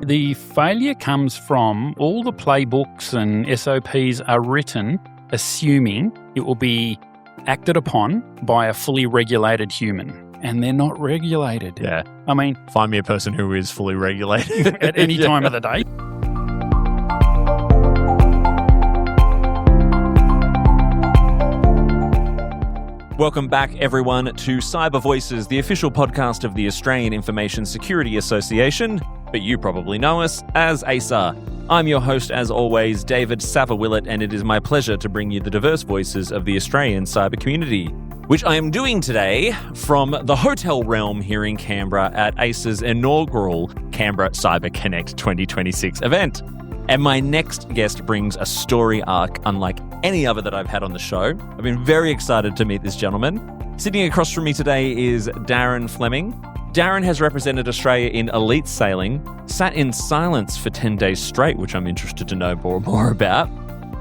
The failure comes from all the playbooks and SOPs are written assuming it will be acted upon by a fully regulated human. And they're not regulated. Yeah. I mean, find me a person who is fully regulated at any time of the day. Welcome back, everyone, to Cyber Voices, the official podcast of the Australian Information Security Association, but you probably know us as AISA. I'm your host, as always, David Savva-Willett, and it is my pleasure to bring you the diverse voices of the Australian cyber community, which I am doing today from the hotel realm here in Canberra at AISA's inaugural Canberra CyberConnect 2026 event. And my next guest brings a story arc unlike any other that I've had on the show. I've been very excited to meet this gentleman. Sitting across from me today is Darren Fleming. Darren has represented Australia in elite sailing, sat in silence for 10 days straight, which I'm interested to know more about,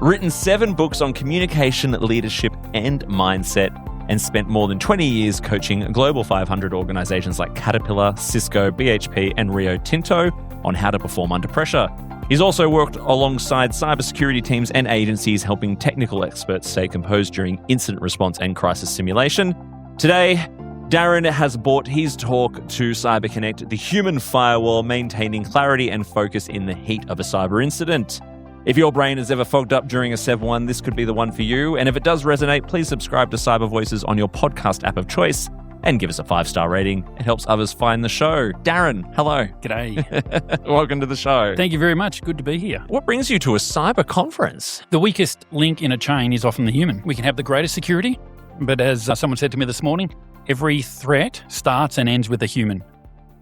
written 7 books on communication, leadership, and mindset, and spent more than 20 years coaching Global 500 organizations like Caterpillar, Cisco, BHP, and Rio Tinto on how to perform under pressure. He's also worked alongside cybersecurity teams and agencies, helping technical experts stay composed during incident response and crisis simulation. Today, Darren has brought his talk to CyberConnect, the Human Firewall, maintaining clarity and focus in the heat of a cyber incident. If your brain has ever fogged up during a Sev 1, this could be the one for you. And if it does resonate, please subscribe to Cyber Voices on your podcast app of choice and give us a 5-star rating. It helps others find the show. Darren, hello. G'day. Welcome to the show. Thank you very much. Good to be here. What brings you to a cyber conference? The weakest link in a chain is often the human. We can have the greatest security, but as someone said to me this morning, every threat starts and ends with a human.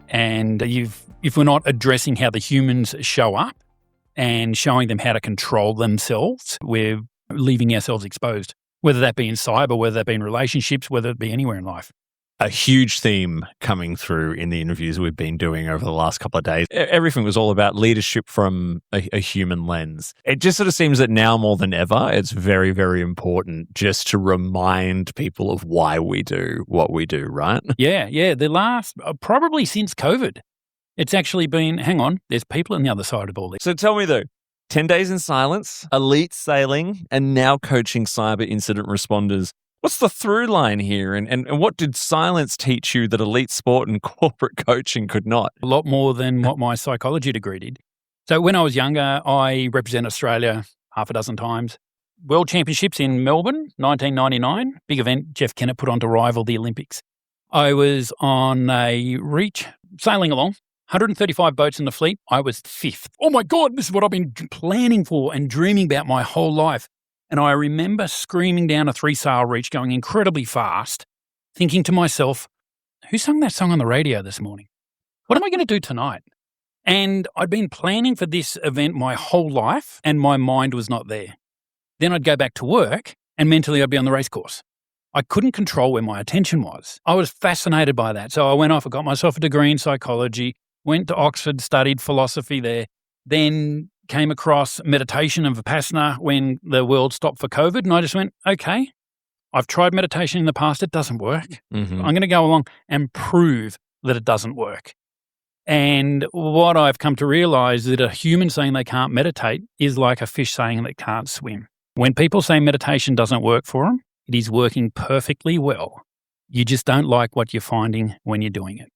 And if we're not addressing how the humans show up and showing them how to control themselves, we're leaving ourselves exposed, whether that be in cyber, whether that be in relationships, whether it be anywhere in life. A huge theme coming through in the interviews we've been doing over the last couple of days. Everything was all about leadership from a human lens. It just sort of seems that now more than ever, it's very, very important just to remind people of why we do what we do, right? Yeah. The last, probably since COVID, it's actually been, hang on, there's people on the other side of all this. So tell me though, 10 days in silence, elite sailing, and now coaching cyber incident responders. What's the through line here? And what did silence teach you that elite sport and corporate coaching could not? A lot more than what my psychology degree did. So when I was younger, I represented Australia half a dozen times. World Championships in Melbourne, 1999, big event Jeff Kennett put on to rival the Olympics. I was on a reach, sailing along, 135 boats in the fleet. I was 5th. Oh my God, this is what I've been planning for and dreaming about my whole life. And I remember screaming down a 3-sail reach, going incredibly fast, thinking to myself, who sung that song on the radio this morning? What am I going to do tonight? And I'd been planning for this event my whole life, and my mind was not there. Then I'd go back to work, and mentally I'd be on the race course. I couldn't control where my attention was. I was fascinated by that. So I went off, I got myself a degree in psychology, went to Oxford, studied philosophy there, then came across meditation and Vipassana when the world stopped for COVID. And I just went, okay, I've tried meditation in the past. It doesn't work. Mm-hmm. I'm going to go along and prove that it doesn't work. And what I've come to realize is that a human saying they can't meditate is like a fish saying they can't swim. When people say meditation doesn't work for them, it is working perfectly well. You just don't like what you're finding when you're doing it.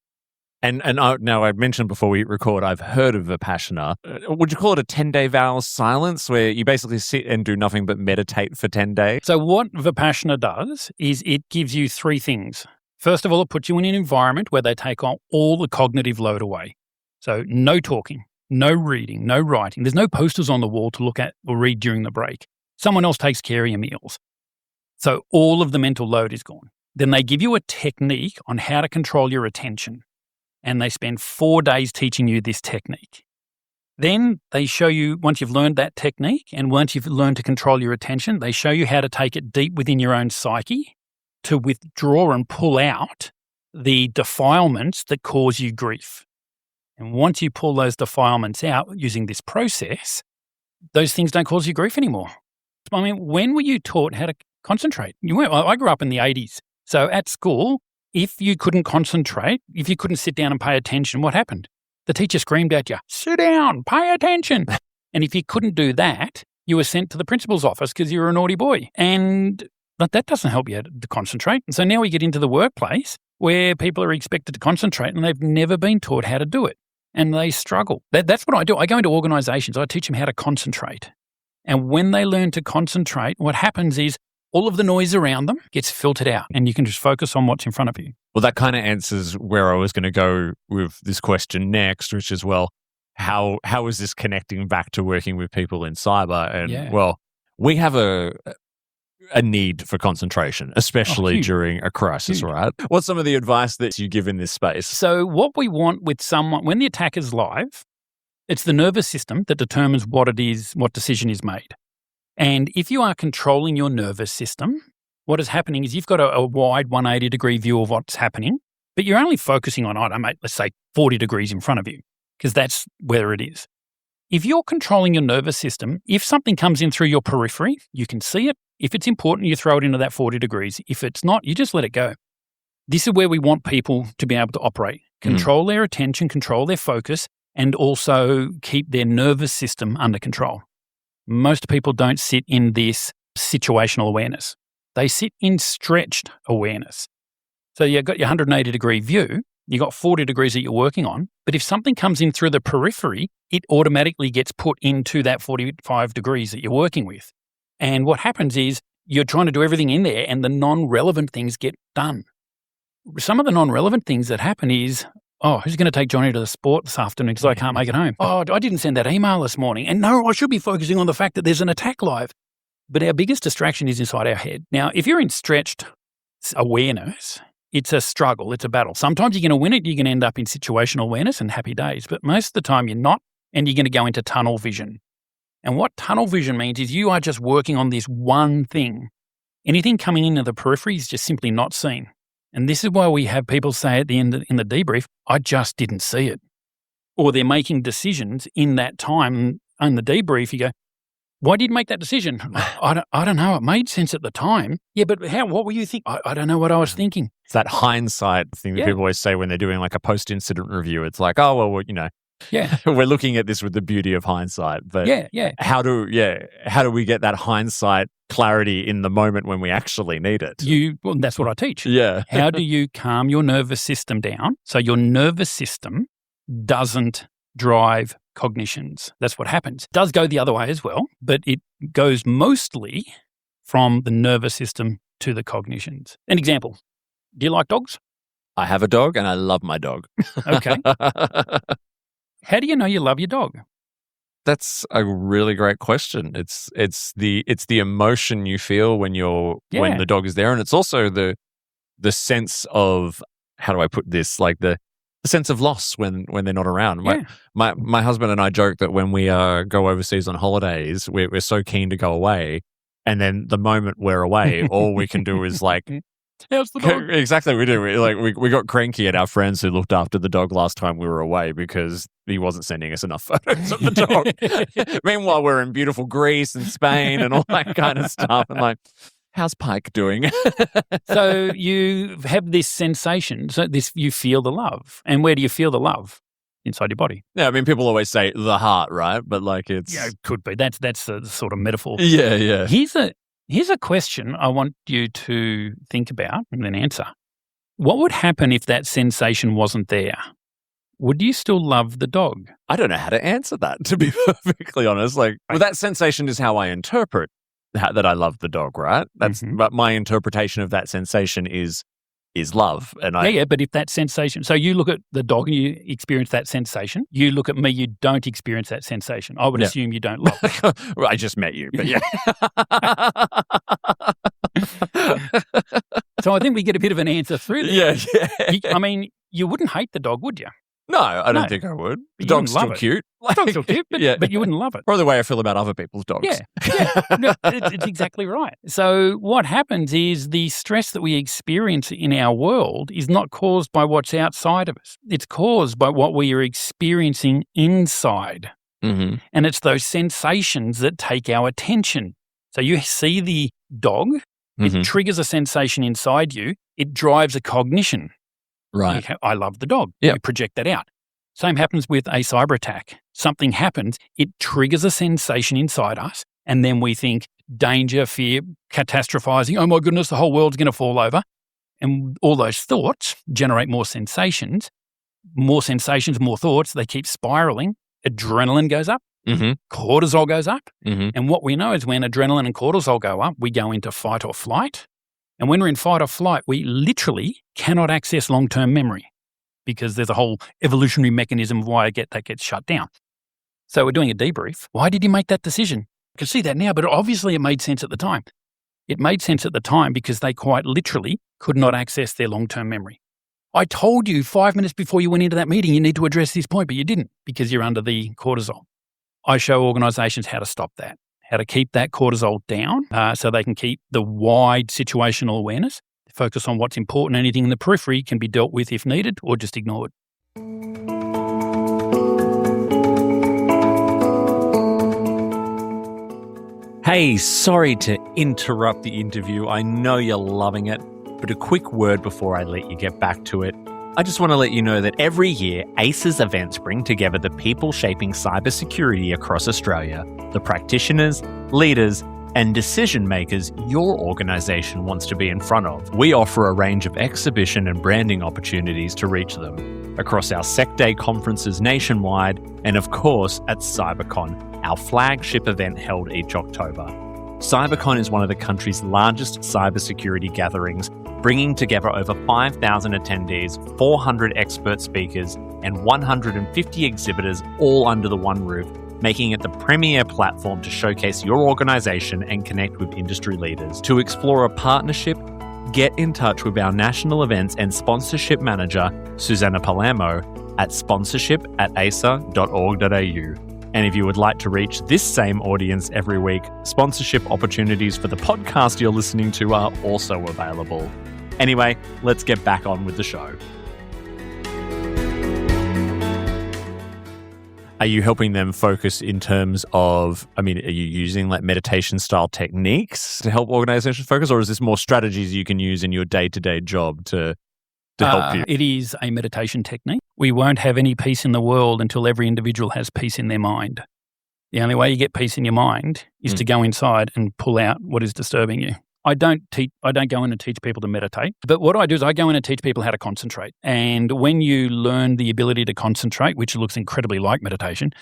And now I mentioned before we record, I've heard of Vipassana. Would you call it a 10-day vow of silence where you basically sit and do nothing but meditate for 10 days? So what Vipassana does is it gives you 3 things. First of all, it puts you in an environment where they take on all the cognitive load away. So no talking, no reading, no writing. There's no posters on the wall to look at or read during the break. Someone else takes care of your meals. So all of the mental load is gone. Then they give you a technique on how to control your attention. And they spend 4 days teaching you this technique. Then they show you, once you've learned that technique and once you've learned to control your attention, they show you how to take it deep within your own psyche to withdraw and pull out the defilements that cause you grief. And once you pull those defilements out using this process, those things don't cause you grief anymore. I mean, when were you taught how to concentrate? I grew up in the 80s. So at school, if you couldn't concentrate, if you couldn't sit down and pay attention, what happened? The teacher screamed at you, sit down, pay attention. And if you couldn't do that, you were sent to the principal's office because you were a naughty boy. But that doesn't help you to concentrate. And so now we get into the workplace where people are expected to concentrate and they've never been taught how to do it. And they struggle. That's what I do. I go into organizations, I teach them how to concentrate. And when they learn to concentrate, what happens is all of the noise around them gets filtered out and you can just focus on what's in front of you. Well, that kind of answers where I was going to go with this question next, which is, well, how is this connecting back to working with people in cyber? And well, we have a need for concentration, especially during a crisis, right? What's some of the advice that you give in this space? So what we want with someone, when the attack is live, it's the nervous system that determines what it is, what decision is made. And if you are controlling your nervous system, what is happening is you've got a wide 180-degree view of what's happening, but you're only focusing on, let's say 40 degrees in front of you, because that's where it is. If you're controlling your nervous system, if something comes in through your periphery, you can see it. If it's important, you throw it into that 40 degrees. If it's not, you just let it go. This is where we want people to be able to operate. Control their attention, control their focus, and also keep their nervous system under control. Most people don't sit in this situational awareness. They sit in stretched awareness. So you've got your 180-degree view. You've got 40 degrees that you're working on. But if something comes in through the periphery, it automatically gets put into that 45 degrees that you're working with. And what happens is you're trying to do everything in there and the non-relevant things get done. Some of the non-relevant things that happen is, who's going to take Johnny to the sport this afternoon because I can't make it home? Oh, I didn't send that email this morning. And no, I should be focusing on the fact that there's an attack live. But our biggest distraction is inside our head. Now, if you're in stretched awareness, it's a struggle, it's a battle. Sometimes you're going to win it, you're going to end up in situational awareness and happy days. But most of the time you're not, and you're going to go into tunnel vision. And what tunnel vision means is you are just working on this one thing. Anything coming into the periphery is just simply not seen. And this is why we have people say at the end in the debrief, I just didn't see it. Or they're making decisions in that time. In the debrief, you go, why did you make that decision? I don't know. It made sense at the time. Yeah, but what were you thinking? I don't know what I was thinking. It's that hindsight thing that people always say when they're doing like a post-incident review. It's like, we're looking at this with the beauty of hindsight. But how do we get that hindsight clarity in the moment when we actually need it? That's what I teach. Yeah. How do you calm your nervous system down so your nervous system doesn't drive cognitions? That's what happens. It does go the other way as well, but it goes mostly from the nervous system to the cognitions. An example, do you like dogs? I have a dog and I love my dog. Okay. How do you know you love your dog? That's a really great question. It's the emotion you feel when the dog is there, and it's also the sense of, how do I put this, like the sense of loss when they're not around. My husband and I joke that when we go overseas on holidays, we're so keen to go away, and then the moment we're away, all we can do is like, how's the dog? Exactly, we do. We got cranky at our friends who looked after the dog last time we were away because he wasn't sending us enough photos of the dog. Meanwhile, we're in beautiful Greece and Spain and all that kind of stuff. And like, how's Pike doing? So you have this sensation. So you feel the love. And where do you feel the love? Inside your body. Yeah, I mean, people always say the heart, right? But like it's... Yeah, it could be. That's the sort of metaphor. Yeah. Here's a question I want you to think about and then answer. What would happen if that sensation wasn't there? Would you still love the dog? I don't know how to answer that, to be perfectly honest. Like, well, that sensation is how I interpret that I love the dog, right? That's but my interpretation of that sensation is love. And but if that sensation, so you look at the dog and you experience that sensation. You look at me, you don't experience that sensation. I would assume you don't love it. Well, I just met you, but yeah. So I think we get a bit of an answer through there. Yeah. I mean, you wouldn't hate the dog, would you? No, I don't think I would. The dog's still cute. The dog's still cute, but you wouldn't love it. Or the way I feel about other people's dogs. Yeah. No, it's exactly right. So what happens is the stress that we experience in our world is not caused by what's outside of us. It's caused by what we are experiencing inside. Mm-hmm. And it's those sensations that take our attention. So you see the dog, it triggers a sensation inside you, it drives a cognition. Right. I love the dog. Yep. You project that out. Same happens with a cyber attack. Something happens, it triggers a sensation inside us, and then we think danger, fear, catastrophizing, oh my goodness, the whole world's going to fall over. And all those thoughts generate more sensations, more thoughts, they keep spiraling. Adrenaline goes up, cortisol goes up. And what we know is when adrenaline and cortisol go up, we go into fight or flight. And when we're in fight or flight, we literally cannot access long-term memory because there's a whole evolutionary mechanism of why that gets shut down. So we're doing a debrief. Why did you make that decision? I can see that now, but obviously it made sense at the time. It made sense at the time because they quite literally could not access their long-term memory. I told you 5 minutes before you went into that meeting, you need to address this point, but you didn't because you're under the cortisol. I show organisations how to stop that, how to keep that cortisol down so they can keep the wide situational awareness, focus on what's important. Anything in the periphery can be dealt with if needed or just ignored. Hey, sorry to interrupt the interview. I know you're loving it, but a quick word before I let you get back to it. I just want to let you know that every year, AISA's events bring together the people shaping cybersecurity across Australia, the practitioners, leaders, and decision makers your organisation wants to be in front of. We offer a range of exhibition and branding opportunities to reach them across our Sec Day conferences nationwide and, of course, at CyberCon, our flagship event held each October. CyberCon is one of the country's largest cybersecurity gatherings, bringing together over 5,000 attendees, 400 expert speakers, and 150 exhibitors all under the one roof, making it the premier platform to showcase your organisation and connect with industry leaders. To explore a partnership, get in touch with our national events and sponsorship manager, Susanna Palermo, at sponsorship@aisa.org.au. And if you would like to reach this same audience every week, sponsorship opportunities for the podcast you're listening to are also available. Anyway, let's get back on with the show. Are you helping them focus in terms of, are you using like meditation style techniques to help organizations focus, or is this more strategies you can use in your day-to-day job to help you? It is a meditation technique. We won't have any peace in the world until every individual has peace in their mind. The only way you get peace in your mind is to go inside and pull out what is disturbing you. I don't go in and teach people to meditate, but what I do is I go in and teach people how to concentrate. And when you learn the ability to concentrate, which looks incredibly like meditation,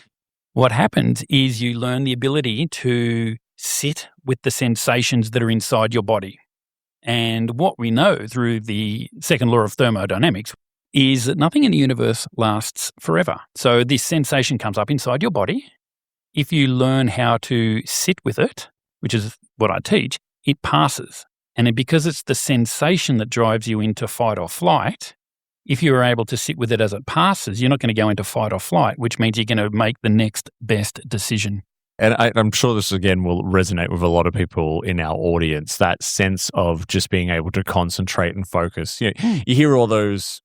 what happens is you learn the ability to sit with the sensations that are inside your body. And what we know through the second law of thermodynamics is that nothing in the universe lasts forever. So this sensation comes up inside your body. If you learn how to sit with it, which is what I teach, it passes. And because it's the sensation that drives you into fight or flight, if you are able to sit with it as it passes, you're not going to go into fight or flight, which means you're going to make the next best decision. And I'm sure this, again, will resonate with a lot of people in our audience, that sense of just being able to concentrate and focus. You hear all those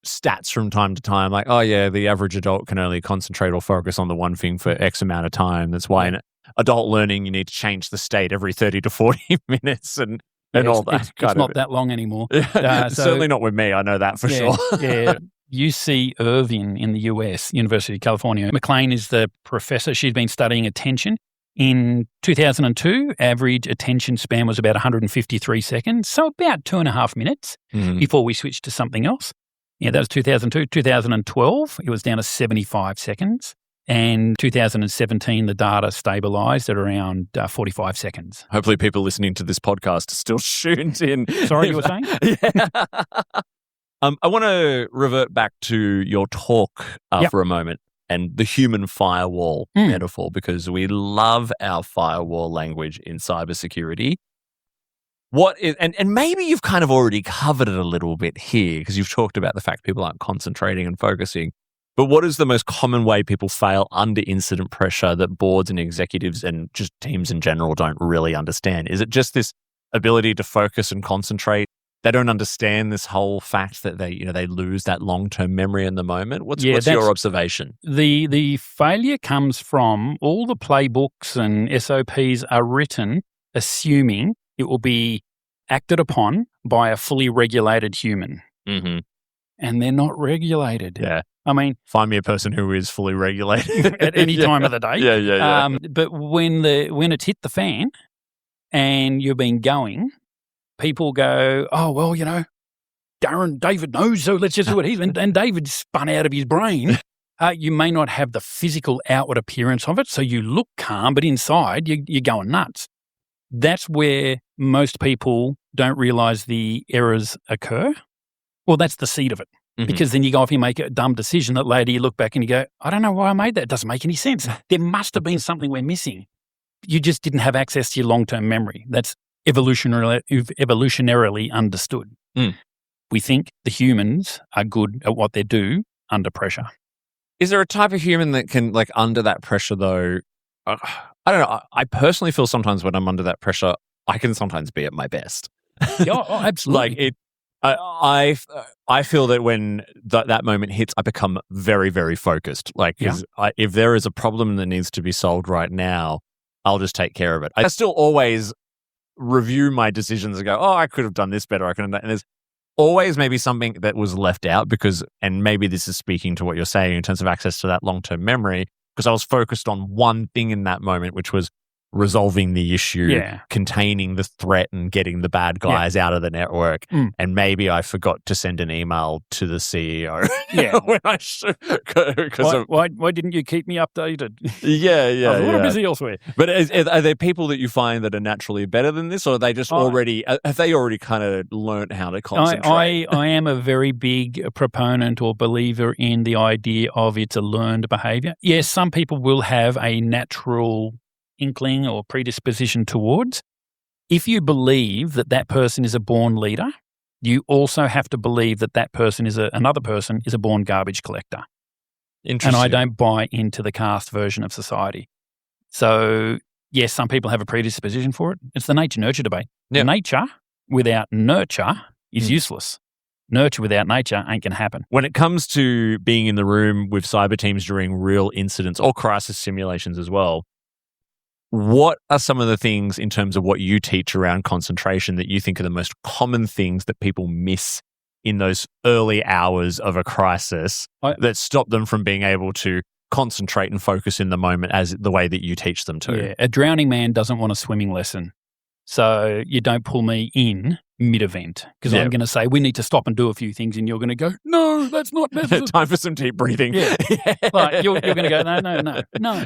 stats from time to time, like, oh yeah, the average adult can only concentrate or focus on the one thing for X amount of time. That's why in adult learning, you need to change the state every 30 to 40 minutes and all that. It's not that long anymore. Certainly not with me. I know that for sure. Yeah. UC Irvine in the US, University of California. McLean is the professor. She's been studying attention. In 2002, average attention span was about 153 seconds, so about 2.5 minutes before we switched to something else. Yeah, that was 2002. 2012, it was down to 75 seconds. And 2017, the data stabilised at around 45 seconds. Hopefully people listening to this podcast are still tuned in. Sorry, you were saying? Yeah. I want to revert back to your talk for a moment and the human firewall metaphor, because we love our firewall language in cybersecurity. What is, and maybe you've kind of already covered it a little bit here because you've talked about the fact people aren't concentrating and focusing. But what is the most common way people fail under incident pressure that boards and executives and just teams in general don't really understand? Is it just this ability to focus and concentrate? They don't understand this whole fact that they lose that long-term memory in the moment. What's your observation? The failure comes from all the playbooks and SOPs are written assuming it will be acted upon by a fully regulated human. Mm-hmm. and they're not regulated. Yeah. I mean, Find me a person who is fully regulated at any time of the day. Yeah. But when it's hit the fan and you've been going, people go, oh, well, David knows, so let's just do it. And David spun out of his brain. You may not have the physical outward appearance of it, so you look calm, but inside you're going nuts. That's where most people don't realise the errors occur. Well, that's the seed of it. Mm-hmm. Because then you go off, you make a dumb decision that later you look back and you go, I don't know why I made that. It doesn't make any sense. There must have been something we're missing. You just didn't have access to your long-term memory. That's evolutionarily understood. Mm. We think the humans are good at what they do under pressure. Is there a type of human that can, under that pressure though, I don't know. I personally feel sometimes when I'm under that pressure, I can sometimes be at my best. Yeah, absolutely. I feel that when that moment hits, I become very, very focused. If there is a problem that needs to be solved right now, I'll just take care of it. I still always review my decisions and go, oh, I could have done this better. I could have done, and there's always maybe something that was left out and maybe this is speaking to what you're saying in terms of access to that long-term memory, because I was focused on one thing in that moment, which was resolving the issue, containing the threat and getting the bad guys out of the network. And maybe I forgot to send an email to the CEO. When I should. Why didn't you keep me updated? Yeah. I was a little busy elsewhere. But are there people that you find that are naturally better than this, or are they just have they already kind of learned how to concentrate? I am a very big proponent or believer in the idea of it's a learned behavior. Yes, some people will have a natural inkling or predisposition towards. If you believe that person is a born leader, you also have to believe that person is another person is a born garbage collector. Interesting. And I don't buy into the caste version of society. So yes, some people have a predisposition for it. It's the nature-nurture debate. Yep. Nature without nurture is useless. Nurture without nature ain't going to happen. When it comes to being in the room with cyber teams during real incidents or crisis simulations as well, what are some of the things in terms of what you teach around concentration that you think are the most common things that people miss in those early hours of a crisis that stop them from being able to concentrate and focus in the moment as the way that you teach them to? Yeah, a drowning man doesn't want a swimming lesson. So you don't pull me in mid-event because I'm going to say, we need to stop and do a few things, and you're going to go, no, that's not necessary. Time for some deep breathing. Yeah. Like you're going to go, no,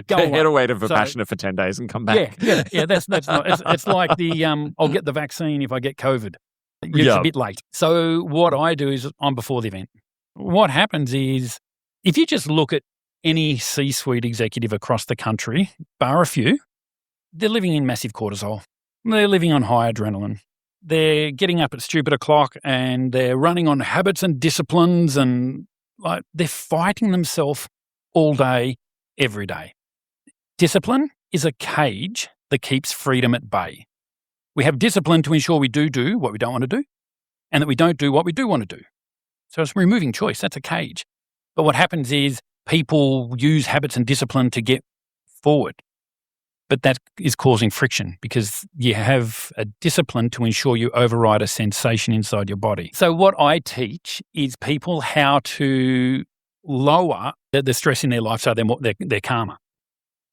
go away. Head away to Vipassana for 10 days and come back. Yeah, that's not, it's like the, I'll get the vaccine if I get COVID. It's a bit late. So what I do is I'm before the event. What happens is if you just look at any C-suite executive across the country, bar a few, they're living in massive cortisol. They're living on high adrenaline. They're getting up at stupid o'clock and they're running on habits and disciplines and they're fighting themselves all day, every day. Discipline is a cage that keeps freedom at bay. We have discipline to ensure we do what we don't want to do and that we don't do what we do want to do. So it's removing choice. That's a cage. But what happens is people use habits and discipline to get forward. But that is causing friction because you have a discipline to ensure you override a sensation inside your body. So what I teach is people how to lower the stress in their life so they're calmer.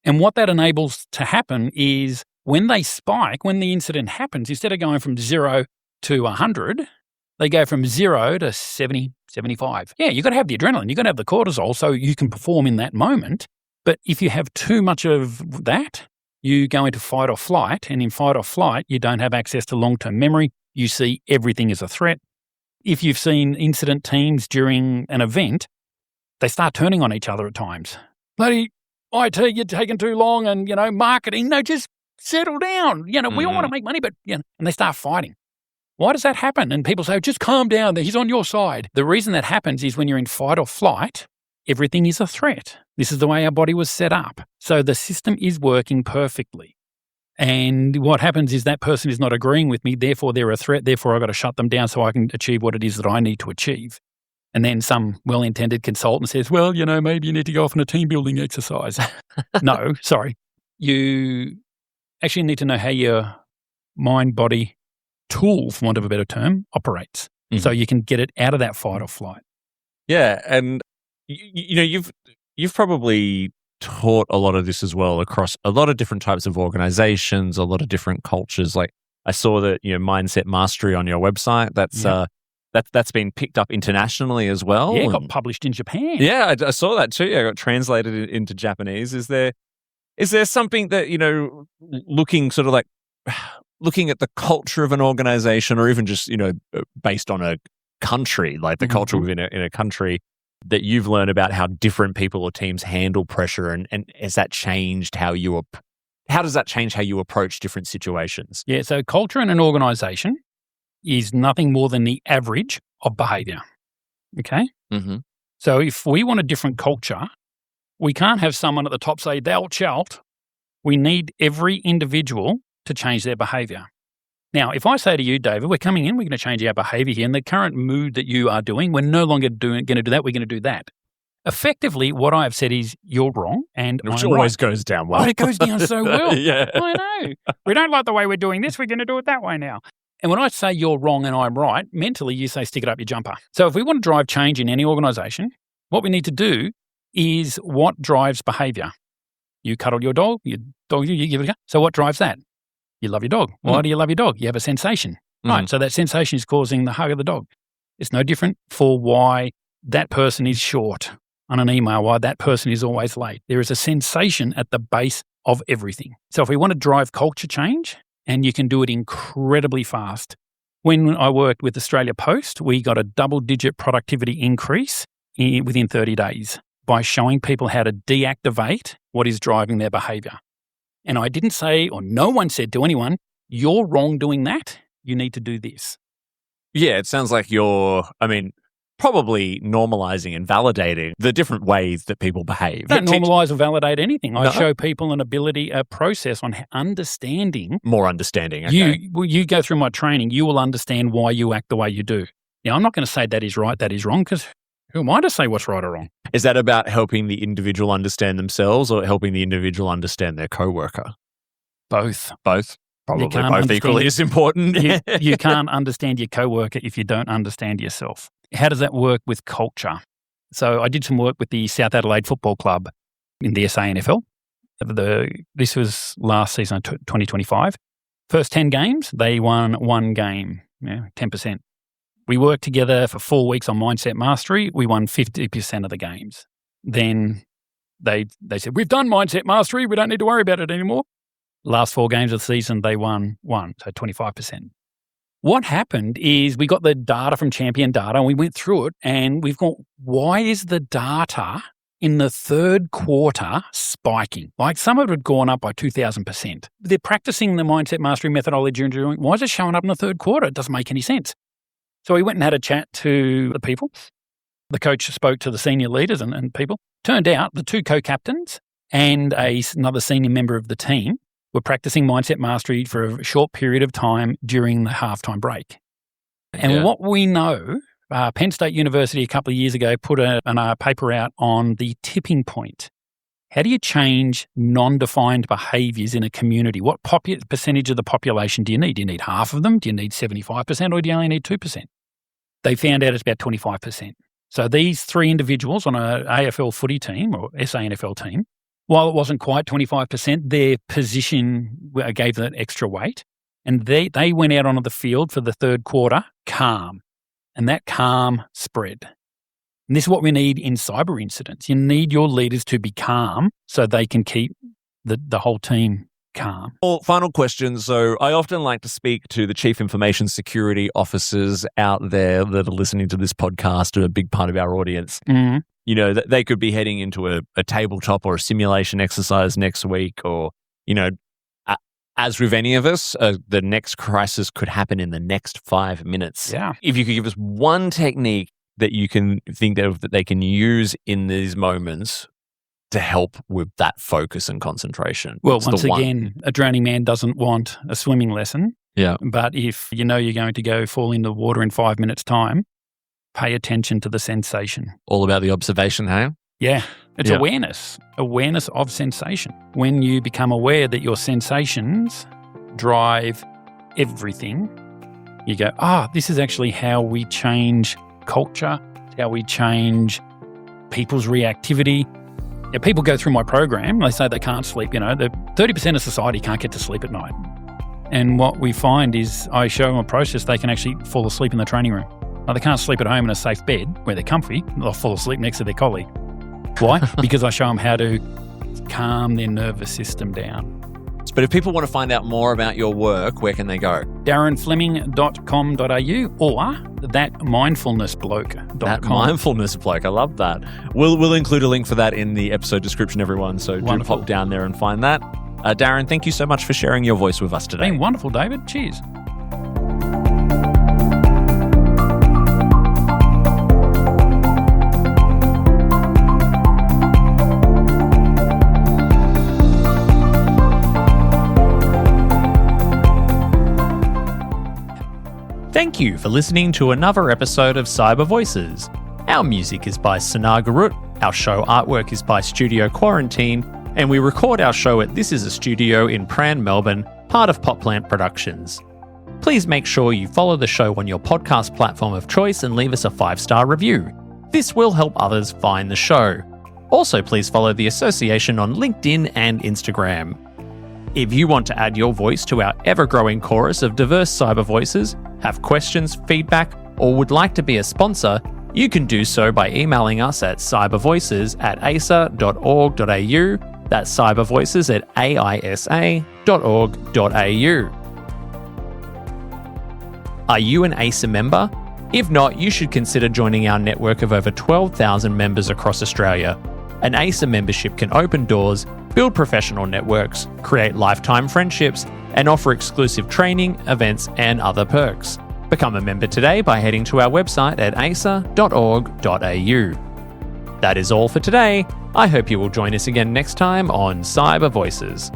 And what that enables to happen is when they spike, when the incident happens, instead of going from 0 to 100, they go from 0 to 70, 75. Yeah, you've got to have the adrenaline, you've got to have the cortisol so you can perform in that moment. But if you have too much of that, you go into fight or flight, and in fight or flight, you don't have access to long-term memory. You see everything as a threat. If you've seen incident teams during an event, they start turning on each other at times. Bloody IT, you're taking too long, and, marketing, no, just settle down. We all want to make money, but, and they start fighting. Why does that happen? And people say, just calm down, he's on your side. The reason that happens is when you're in fight or flight, everything is a threat. This is the way our body was set up. So the system is working perfectly. And what happens is that person is not agreeing with me, therefore they're a threat, therefore I've got to shut them down so I can achieve what it is that I need to achieve. And then some well-intended consultant says, well, maybe you need to go off on a team-building exercise. No, sorry. You actually need to know how your mind-body tool, for want of a better term, operates. So you can get it out of that fight or flight. Yeah, and you've probably taught a lot of this as well across a lot of different types of organizations, a lot of different cultures. Like I saw that mindset mastery on your website. That's been picked up internationally as well. Yeah, it got published in Japan. Yeah, I saw that too. Yeah, it got translated into Japanese. Is there something that looking at the culture of an organization, or even just based on a country, like the culture within a country, that you've learned about how different people or teams handle pressure, and has that changed how does that change how you approach different situations? Yeah, so culture in an organization is nothing more than the average of behavior. Okay? Mm-hmm. So if we want a different culture, we can't have someone at the top say, thou shalt. We need every individual to change their behavior. Now, if I say to you, David, we're coming in, we're going to change our behavior here, and the current mood that you are doing, we're no longer going to do that, we're going to do that. Effectively, what I have said is, you're wrong, and which I'm always right. goes down well. Oh, it goes down so well. Yeah. I know. We don't like the way we're doing this, we're going to do it that way now. And when I say you're wrong and I'm right, mentally you say stick it up your jumper. So if we want to drive change in any organization, what we need to do is what drives behavior. You cuddle your dog, you give it a go. So what drives that? You love your dog. Why do you love your dog? You have a sensation. Right. So that sensation is causing the hug of the dog. It's no different for why that person is short on an email, why that person is always late. There is a sensation at the base of everything. So if we want to drive culture change, and you can do it incredibly fast. When I worked with Australia Post, we got a double-digit productivity increase within 30 days by showing people how to deactivate what is driving their behavior. And I didn't say, or no one said to anyone, you're wrong doing that. You need to do this. Yeah, it sounds like probably normalizing and validating the different ways that people behave. Don't normalize or validate anything. I show people a process on understanding. More understanding. Okay. You go through my training, you will understand why you act the way you do. Now, I'm not going to say that is right, that is wrong, because who am I to say what's right or wrong? Is that about helping the individual understand themselves, or helping the individual understand their coworker? Both. Probably both equally as important. You can't understand your coworker if you don't understand yourself. How does that work with culture? So I did some work with the South Adelaide Football Club in the SANFL. This was last season, 2025. First 10 games, they won one game, 10%. We worked together for 4 weeks on mindset mastery. We won 50% of the games. Then they said, we've done mindset mastery. We don't need to worry about it anymore. Last 4 games of the season, they won one, so 25%. What happened is we got the data from Champion Data and we went through it and we've got, why is the data in the third quarter spiking? Like some of it had gone up by 2,000%. They're practicing the mindset mastery methodology and doing, why is it showing up in the third quarter? It doesn't make any sense. So we went and had a chat to the people. The coach spoke to the senior leaders and people. Turned out the 2 co-captains and another senior member of the team were practicing mindset mastery for a short period of time during the halftime break. And what we know, Penn State University a couple of years ago put a paper out on the tipping point. How do you change non-defined behaviours in a community? What percentage of the population do you need? Do you need half of them? Do you need 75%? Or do you only need 2%? They found out it's about 25%. So these 3 individuals on an AFL footy team or SANFL team, while it wasn't quite 25%, their position gave that extra weight. And they went out onto the field for the third quarter calm. And that calm spread. And this is what we need in cyber incidents. You need your leaders to be calm so they can keep the whole team calm. Well, final question. So I often like to speak to the chief information security officers out there that are listening to this podcast, and a big part of our audience. Mm-hmm. They could be heading into a tabletop or a simulation exercise next week, or, as with any of us, the next crisis could happen in the next 5 minutes. Yeah. If you could give us one technique that you can think of that they can use in these moments to help with that focus and concentration. Well, once again, a drowning man doesn't want a swimming lesson. Yeah. But if you know you're going to go fall in the water in 5 minutes' time, pay attention to the sensation. All about the observation, hey? Yeah. It's awareness of sensation. When you become aware that your sensations drive everything, you go, this is actually how we change culture, how we change people's reactivity. People go through my program, they say they can't sleep. 30% of society can't get to sleep at night. And what we find is I show them a process they can actually fall asleep in the training room. They can't sleep at home in a safe bed where they're comfy. They'll fall asleep next to their colleague. Why? Because I show them how to calm their nervous system down. But if people want to find out more about your work, where can they go? darrenfleming.com.au or thatmindfulnessbloke.com. That Mindfulness Bloke. I love that. We'll include a link for that in the episode description, everyone. So Wonderful. Do pop down there and find that. Darren, thank you so much for sharing your voice with us today. It's been wonderful, David. Cheers. Thank you for listening to another episode of Cyber Voices. Our music is by Inaugural, our show artwork is by Studio Quarantine, and we record our show at This Is a Studio in Pran, Melbourne, part of Popplant Productions. Please make sure you follow the show on your podcast platform of choice and leave us a 5-star review. This will help others find the show. Also, please follow the association on LinkedIn and Instagram. If you want to add your voice to our ever-growing chorus of diverse cyber voices, have questions, feedback, or would like to be a sponsor, you can do so by emailing us at cybervoices@aisa.org.au. That's cybervoices@aisa.org.au. Are you an AISA member? If not, you should consider joining our network of over 12,000 members across Australia. An AISA membership can open doors, build professional networks, create lifetime friendships, and offer exclusive training, events, and other perks. Become a member today by heading to our website at aisa.org.au. That is all for today. I hope you will join us again next time on Cyber Voices.